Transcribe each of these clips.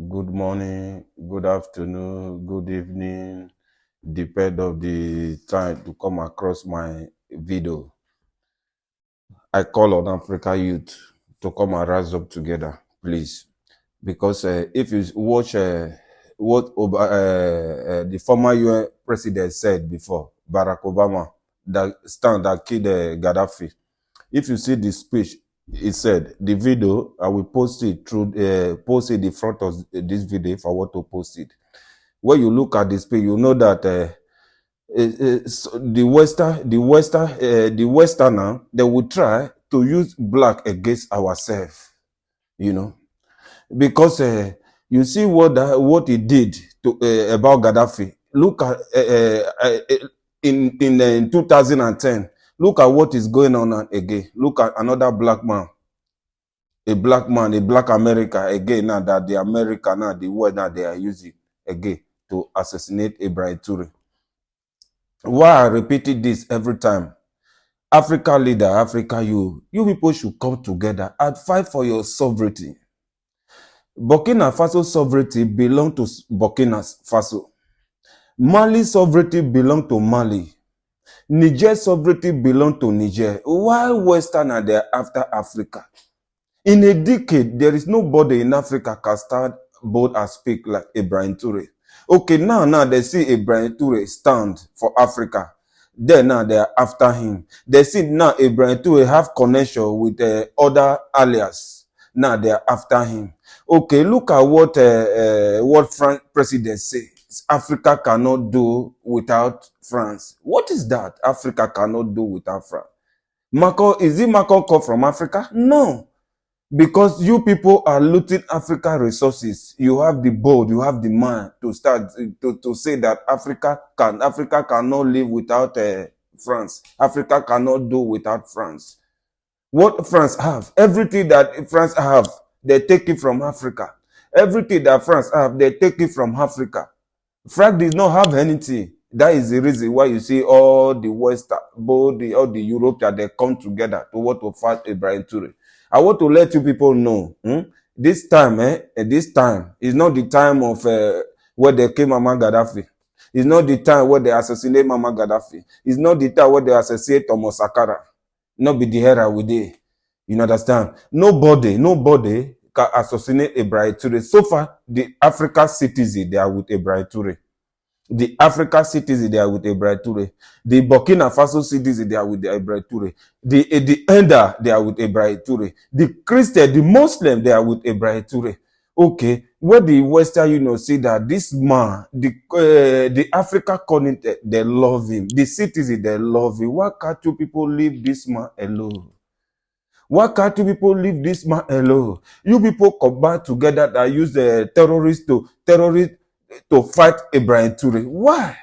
good morning, good afternoon, good evening, depend of the time to come across my video. I call on Africa youth to come and rise up together, please. Because if you watch what the former UN president said before, Barack Obama, that killed Gaddafi. If you see the speech, he said the video, I will post it through post it in front of this video if I want to post it. When you look at the speech, you know that the Westerner, they will try to use black against ourselves, you know, because you see what he did to about Gaddafi. Look at in 2010. Look at what is going on again. Look at another black man, a black America again. Now that the America now the word now they are using again to assassinate Ibrahim Toure. Why I repeated this every time? Africa leader, Africa you people should come together and fight for your sovereignty. Burkina Faso sovereignty belong to Burkina Faso. Mali sovereignty belong to Mali. Niger sovereignty belong to Niger. Why Western are there after Africa? In a decade, there is nobody in Africa can stand bold and speak like Ibrahim Toure. Okay, now they see Ibrahim Toure stand for Africa. Then now they are after him. They see now Ibrahim Toure have connection with other allies. Now they are after him. Okay, look at what France president says. Africa cannot do without France. What is that? Africa cannot do without France. Macron come from Africa? No. Because you people are looting African resources. You have the bold, you have the mind to start to say that Africa cannot live without France. Africa cannot do without France. What France have, everything that France have, they take it from Africa. Everything that France have, they take it from Africa. France does not have anything. That is the reason why you see all the West, all the Europeans, they come together to want to fight Ibrahim Toure. I want to let you people know, this time is not the time of where they kill Mama Gaddafi. It's not the time where they assassinate Mama Gaddafi. It's not the time where they assassinate Thomas Sankara. Not be the era with it. You understand? Nobody can assassinate Ibrahim Toure. So far, the African citizens, they are with Ibrahim Toure. The African citizens, they are with Ibrahim Toure. The Burkina Faso citizens, they are with Ibrahim Toure. The Ender, they are with Ibrahim Toure. The Christian, the Muslim, they are with Ibrahim Toure. Okay, where the Western Union see that this man, the Africa continent, they love him. The citizens, they love him. Why can't you people leave this man alone? Why can't you people leave this man alone? You people combine together that use the terrorists to fight Ibrahim Toure. Why?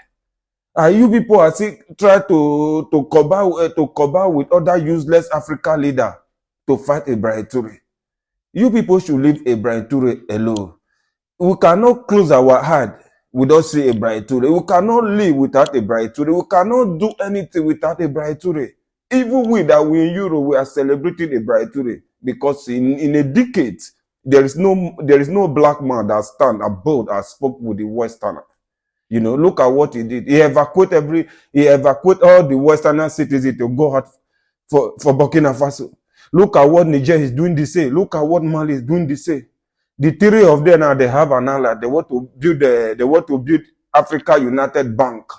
Are you people try to combine with other useless African leader to fight Ibrahim Toure? You people should leave Ibrahim Toure alone. We cannot close our heart without seeing Ibrahim Toure. We cannot live without Ibrahim Toure. We cannot do anything without Ibrahim Toure. Even we that we in Europe, we are celebrating Ibrahim Toure because in a decade, there is no black man that stand above and spoke with the Westerner. You know, look at what he did. He evacuated all the Western citizens to go out for Burkina Faso. Look at what Niger is doing the same. Look at what Mali is doing the same. The three of them now, they have an ally. They want to build Africa United Bank.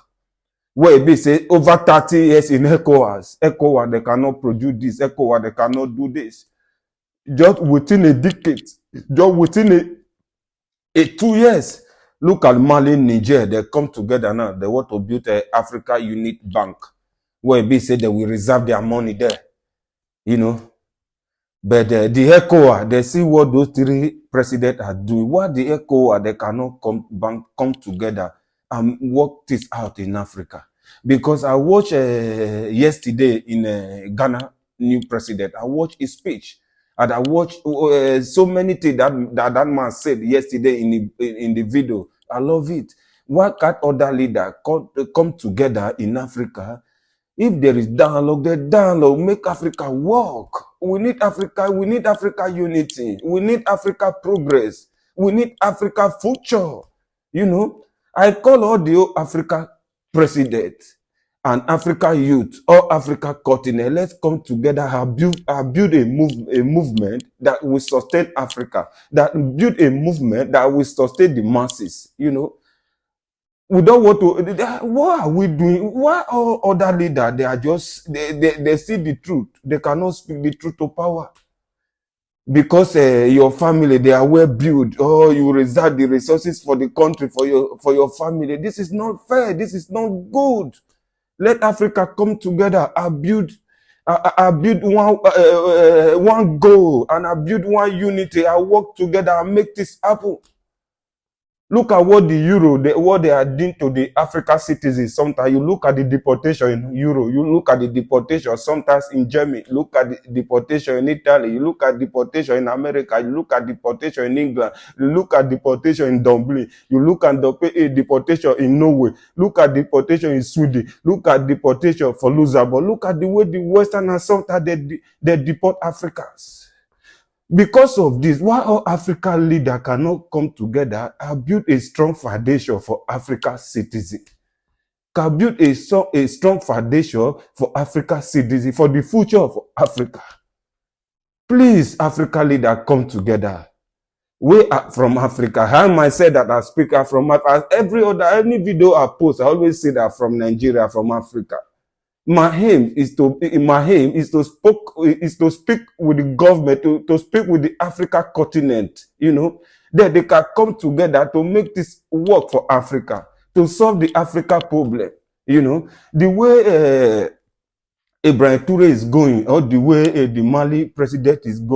Where it be say over 30 years in ECOWAS. ECOWAS, they cannot produce this. ECOWAS, they cannot do this. Just within a decade, just within a 2 years, look at Mali, Niger, they come together now. They want to build an Africa Unit Bank. Where it be say they will reserve their money there. You know. But the ECOWAS, they see what those three presidents are doing. Why the ECOWAS, they cannot come together and work this out in Africa. Because I watched yesterday in Ghana, new president, I watched his speech. And I watched so many things that man said yesterday in the video. I love it. Why can't other leaders come together in Africa? If there is dialogue, make Africa work. We need Africa unity. We need Africa progress. We need Africa future. You know, I call all the old Africa presidents and Africa youth, all Africa continent. Let's come together and build a movement that will sustain Africa. That build a movement that will sustain the masses. You know, we don't want to. What are we doing? Why all other leaders they are just they see the truth. They cannot speak the truth to power because your family they are well built. Oh, you reserve the resources for the country for your family. This is not fair. This is not good. Let Africa come together and build. I build one goal and I build one unity. I work together and make this happen. Look at what the euro, what they are doing to the African citizens. Sometimes you look at the deportation in Euro, you look at the deportation sometimes in Germany, look at the deportation in Italy, you look at deportation in America, you look at deportation in England, you look at deportation in Dublin, you look at the deportation in Norway, look at deportation in Sweden, look at deportation for Luxembourg, look at the way the Western and sometimes they deport Africans. Because of this, why all African leaders cannot come together and build a strong foundation for African citizens? Can build a strong foundation for African citizens, for the future of Africa. Please, African leaders, come together. We are from Africa. I might say that I speak from Africa. Any video I post, I always say that from Nigeria, from Africa. My aim is to speak with the government, to speak with the Africa continent, you know, that they can come together to make this work for Africa, to solve the Africa problem, you know. The way Ibrahim Toure is going, or the way the Mali president is going.